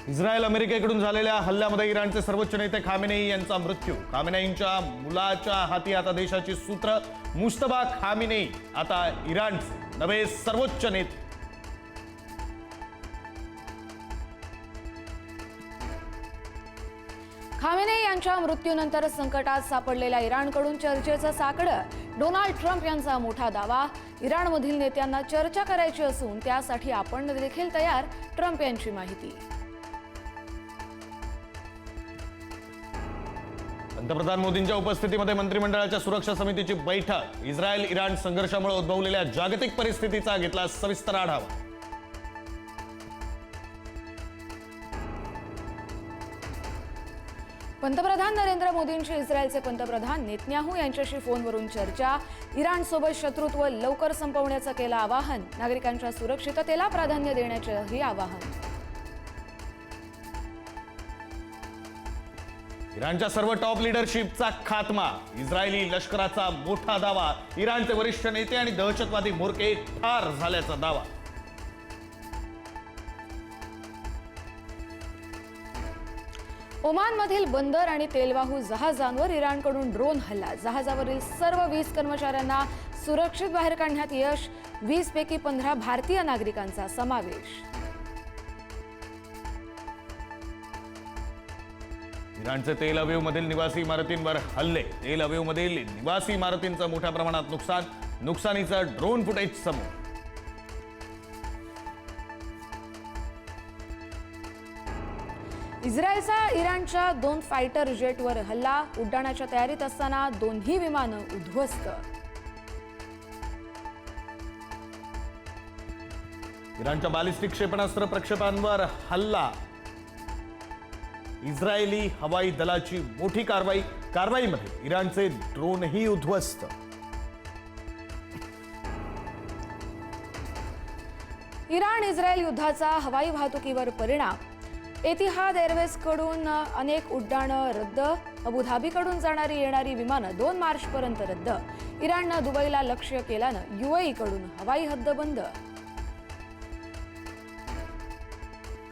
Israel अमेरिकेकडून झालेल्या हल्ल्यामध्ये इराणचे सर्वोच्च नेते खामेनेई यांचा मृत्यू। खामेनेईंच्या मुलाच्या हाती आता देशाची सूत्र। मुस्तफा खामेनेई आता इराणचे नवे सर्वोच्च नेते। खामेनेई यांच्या मृत्यूनंतर संकटात सापडलेल्या इराणकडून चर्चेचं साकडं। डोनाल्ड ट्रम्प यांचा मोठा दावा। इराणमधील नेत्यांना चर्चा करायची असून त्यासाठी आपण देखील तयार। ट्रम्प यांची माहिती। पंतप्रधान मोदींच्या उपस्थितीमध्ये मंत्रिमंडळाच्या सुरक्षा समितीची बैठक। इस्रायल इराण संघर्षामुळे उद्भवलेल्या जागतिक परिस्थितीचा घेतला सविस्तर आढावा। पंतप्रधान नरेंद्र मोदींची इस्रायलचे पंतप्रधान नेतन्याहू यांच्याशी फोनवरून चर्चा। इराणसोबत शत्रुत्व लवकर संपवण्याचं केलं आवाहन। नागरिकांच्या सुरक्षिततेला प्राधान्य देण्याचंही आवाहन। इराणच्या सर्व टॉप लीडरशिपचा खात्मा। इस्रायली लष्कराचा मोठा दावा। इराणचे वरिष्ठ नेते आणि दहशतवादी म्होरके ठार झाल्याचा दावा। ओमानमधील बंदर आणि तेलवाहू जहाजांवर इराणकडून ड्रोन हल्ला। जहाजावरील सर्व 20 कर्मचाऱ्यांना सुरक्षित बाहेर काढण्यात यश। 20 पैकी 15 भारतीय नागरिकांचा समावेश। इराणचे तेल अवीवमधील निवासी इमारतींवर हल्ले। तेल अवीवमधील निवासी इमारतींचं मोठ्या प्रमाणात नुकसान। नुकसानीचं ड्रोन फुटेज समोर। इस्रायलचा इराणच्या 2 फायटर जेटवर हल्ला। उड्डाणाच्या तयारीत असताना दोन्ही विमानं उद्ध्वस्त। इराणच्या बॅलिस्टिक क्षेपणास्त्र प्रक्षेपांवर हल्ला। इस्रायली हवाई दलाची मोठी कारवाईमध्ये इराणचे ड्रोनही उद्ध्वस्त। इराण इस्रायल युद्धाचा हवाई वाहतुकीवर परिणाम। एतिहाद एअरवेजकडून अनेक उड्डाणं रद्द। अबुधाबीकडून जाणारी येणारी विमानं 2 मार्चपर्यंत रद्द। इराणनं दुबईला लक्ष्य केल्यानं UAEकडून हवाई हद्द बंद।